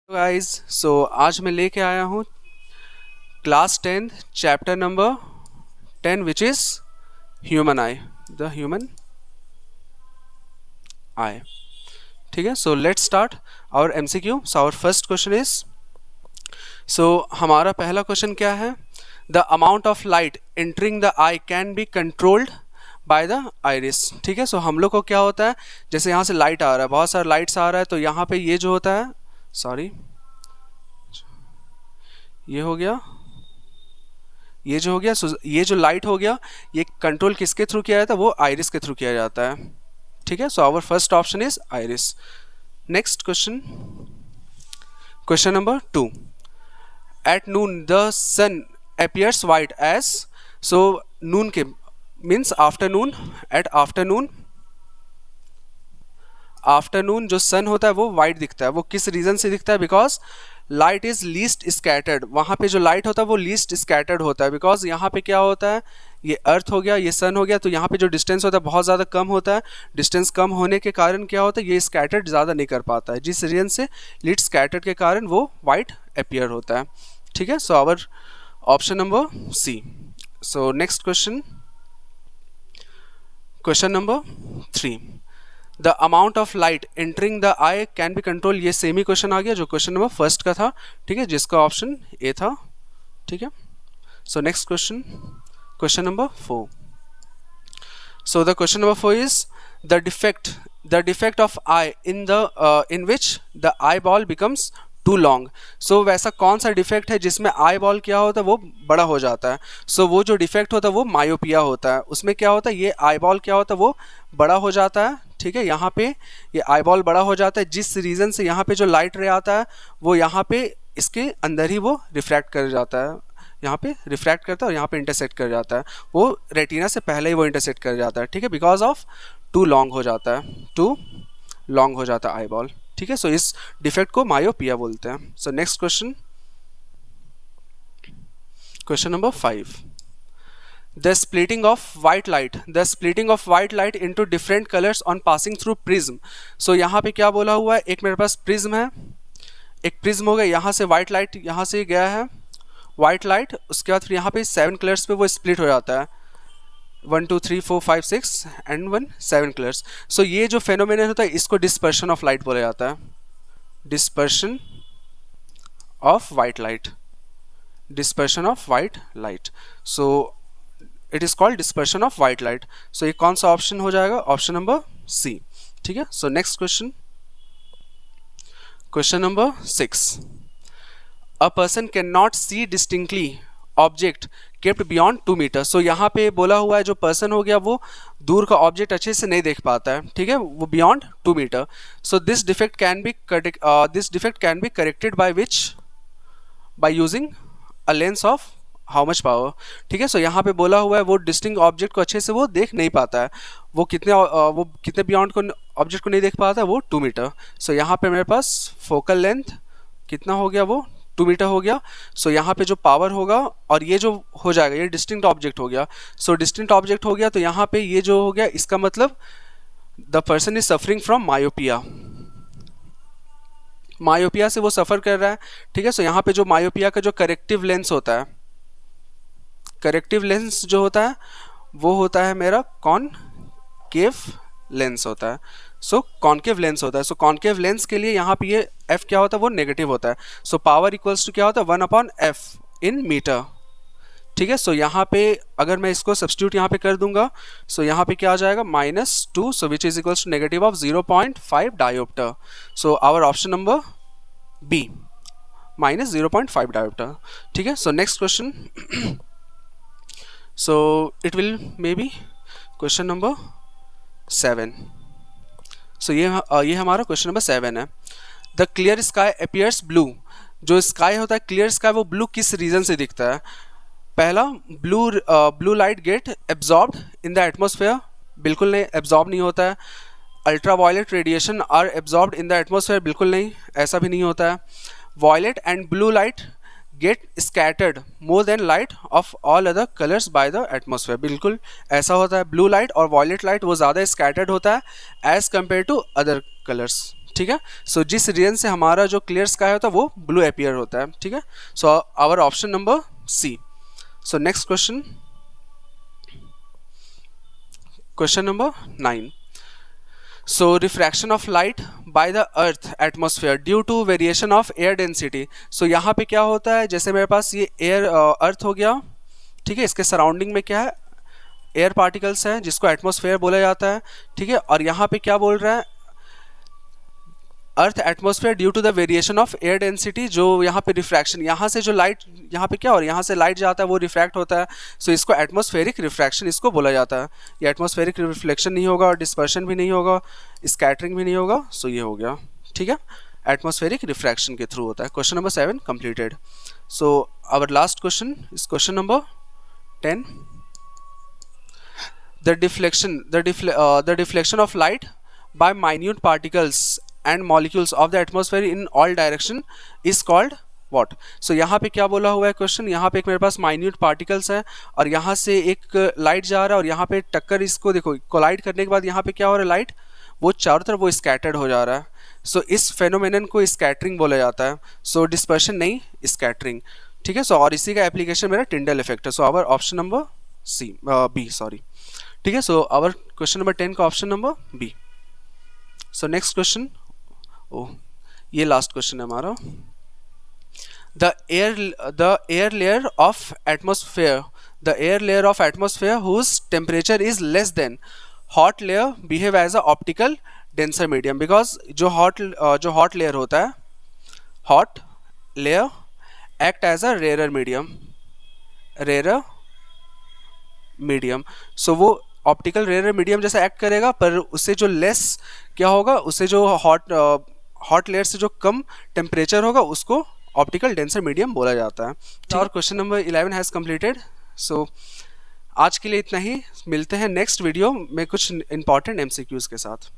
Guys आज मैं लेके आया हूँ class 10 chapter number 10 which is human eye, the human eye. ठीक है, so let's start our MCQ. So our first question is, हमारा पहला क्वेश्चन क्या है? The amount of light entering the eye can be controlled by the iris. ठीक है, सो हम लोग को क्या होता है, जैसे यहाँ से लाइट आ रहा है, बहुत सारा लाइट्स आ रहा है, तो यहाँ पे ये जो होता है, सॉरी ये हो गया, ये जो हो गया, ये जो लाइट हो गया, ये कंट्रोल किसके थ्रू किया जाता है? वो आइरिस के थ्रू किया जाता है। ठीक है, so our first option is iris. Next question, question number 2। At noon the sun appears white as, so noon के मीन्स आफ्टरनून, एट आफ्टरनून जो सन होता है वो वाइट दिखता है। वो किस रीजन से दिखता है? Because light is least scattered. वहाँ पे जो लाइट होता है वो लीस्ट स्कैटर्ड होता है, बिकॉज यहाँ पे क्या होता है, ये अर्थ हो गया, ये सन हो गया, तो यहाँ पे जो डिस्टेंस होता है बहुत ज़्यादा कम होता है। डिस्टेंस कम होने के कारण क्या होता है, ये स्कैटर्ड ज़्यादा नहीं कर पाता है, जिस रीजन से लीस्ट स्कैटर्ड के कारण वो वाइट अपीयर होता है। ठीक है, so our option number C. So next question, question number 3। The amount of light entering the eye can be control. ये सेम ही क्वेश्चन आ गया जो क्वेश्चन नंबर फर्स्ट का था। ठीक है, जिसका ऑप्शन ए था। ठीक है, so next question, question number 4। So the question number 4 is the defect of eye in which the eyeball becomes too long. So वैसा कौन सा डिफेक्ट है जिसमें आई बॉल क्या होता है, वो बड़ा हो जाता है। सो वो जो डिफेक्ट होता है वो मायोपिया होता है। उसमें क्या होता है, ये आई बॉल क्या होता है, वो बड़ा हो जाता है। ठीक है, यहाँ पे ये आई बॉल बड़ा हो जाता है, जिस रीज़न से यहाँ पे जो लाइट रे आता है वो यहाँ पे इसके अंदर ही वो रिफ्रैक्ट कर जाता है, यहाँ पे रिफ्रैक्ट करता है और यहाँ पे इंटरसेक्ट कर जाता है। वो रेटिना से पहले ही वो इंटरसेक्ट कर जाता है। ठीक है, बिकॉज ऑफ टू लॉन्ग हो जाता है, टू लॉन्ग हो जाता है आई बॉल। ठीक है, सो इस डिफेक्ट को मायोपिया बोलते हैं। सो next question, question number 5। The splitting of white light into different colors on passing through prism। so यहाँ पे क्या बोला हुआ है, एक मेरे पास प्रिज्म है, एक प्रिज्म हो गया, यहाँ से व्हाइट लाइट यहाँ से गया है व्हाइट लाइट, उसके बाद फिर यहाँ पे 7 कलर्स पे वो स्प्लिट हो जाता है, 1 2 3 4 5 6 एंड 1 7 कलर्स। सो ये जो फेनोमेनन होता है इसको डिस्पर्शन ऑफ लाइट बोला जाता है, dispersion of white light, dispersion of white light. So it is called dispersion of white light. So ये कौन सा ऑप्शन हो जाएगा? Option number C. ठीक है, so next question, question number 6। A person can not see distinctly object kept beyond 2 metre. So यहाँ पे बोला हुआ है जो पर्सन हो गया वो दूर का ऑब्जेक्ट अच्छे से नहीं देख पाता है। ठीक है, वो beyond 2 metre. So this defect can be corrected by which? By using a lens of how much power. ठीक है, सो यहाँ पे बोला हुआ है वो डिस्टिंक्ट ऑब्जेक्ट को अच्छे से वो देख नहीं पाता है, वो कितने बियॉन्ड को ऑब्जेक्ट को नहीं देख पाता है, वो 2 मीटर। सो यहाँ पे मेरे पास फोकल लेंथ कितना हो गया, वो 2 मीटर हो गया। सो यहाँ पे जो पावर होगा और ये जो हो जाएगा ये डिस्टिंक्ट ऑब्जेक्ट हो गया। सो डिस्टिंक्ट ऑब्जेक्ट हो गया तो यहाँ पे ये जो हो गया इसका मतलब the person is suffering from myopia, myopia से वो सफ़र कर रहा है। ठीक है, सो यहाँ पे जो मायोपिया का जो करेक्टिव लेंस होता है, करेक्टिव लेंस जो होता है वो होता है मेरा कॉनकेव लेंस होता है। सो कॉनकेव लेंस होता है। सो कॉनकेव लेंस के लिए यहाँ पे ये एफ क्या होता है, वो नेगेटिव होता है। सो पावर इक्वल्स टू क्या होता है, 1/f इन मीटर। ठीक है, सो यहाँ पे अगर मैं इसको सब्स्टिट्यूट यहाँ पे कर दूंगा, सो यहाँ पे क्या आ जाएगा, -2, so which is equals to negative of 0.5 dioptre. So our option number B, -0.5 dioptre. ठीक है, so next question, so it will maybe question number 7। so ये हमारा क्वेश्चन नंबर 7 है। The clear sky appears blue। जो sky होता है clear sky वो blue किस रीजन से दिखता है? पहला, blue light get absorbed in the atmosphere. बिल्कुल नहीं, एब्जॉर्ब नहीं होता है। Ultra violet radiation are absorbed in the atmosphere. बिल्कुल नहीं, ऐसा भी नहीं होता है। Violet and blue light get scattered more than light of all other colours by the atmosphere. बिल्कुल ऐसा होता है, ब्लू लाइट और वॉयलेट लाइट वो ज़्यादा स्कैटर्ड होता है as compare to other colours. ठीक है। सो जिस रीजन से हमारा जो क्लियर स्काई होता है वो ब्लू अपीयर होता है, ठीक है। So our option number C. So next question, question number 9. So refraction of light by the earth atmosphere due to variation of air density. So यहाँ पे क्या होता है, जैसे मेरे पास ये एयर अर्थ हो गया, ठीक है, इसके सराउंडिंग में क्या है, एयर पार्टिकल्स हैं जिसको एटमॉस्फेयर बोला जाता है, ठीक है। और यहाँ पे क्या बोल रहा है, earth atmosphere due to the variation of air density, जो यहाँ पे रिफ्रैक्शन, यहाँ से जो लाइट यहाँ पे क्या और यहाँ से लाइट जाता है वो रिफ्रैक्ट होता है, सो इसको एटमॉस्फेरिक रिफ्रैक्शन इसको बोला जाता है। ये एटमॉस्फेरिक रिफ्लेक्शन नहीं होगा, डिस्पर्शन भी नहीं होगा, स्कैटरिंग भी नहीं होगा, सो ये हो गया, ठीक है, एटमॉस्फेरिक रिफ्रैक्शन के थ्रू होता है। Question number 7 completed. So our last question is question number 10. The deflection of light by minute particles and molecules of the atmosphere in all direction is called what? So यहाँ पे क्या बोला हुआ है question, यहाँ पे एक मेरे पास माइन्यूट पार्टिकल्स है और यहाँ से एक लाइट जा रहा है और यहाँ पे टक्कर, इसको देखो कोलाइड करने के बाद यहाँ पे क्या हो रहा है, लाइट वो चारों तरफ वो स्कैटर्ड हो जा रहा है। सो इस फेनोमेनन को स्कैटरिंग बोला जाता है। सो डिस्पर्शन नहीं, स्कैटरिंग, ठीक है। सो और इसी का एप्लीकेशन मेरा टिंडल इफेक्ट है। So our option number B, sorry, ठीक है। सो आवर क्वेश्चन नंबर 10 का option number B. So next question, ये लास्ट क्वेश्चन है हमारा। The air layer of atmosphere whose temperature is less than hot layer behave as a optical denser medium. Because जो hot layer होता है, hot layer act as a rare medium, so वो optical rare medium जैसा act करेगा, पर उससे जो less क्या होगा, उससे जो हॉट लेयर से जो कम टेम्परेचर होगा उसको ऑप्टिकल डेंसर मीडियम बोला जाता है। और क्वेश्चन नंबर 11 हैज़ कंप्लीटेड। सो आज के लिए इतना ही, मिलते हैं नेक्स्ट वीडियो में कुछ इंपॉर्टेंट MCQs के साथ।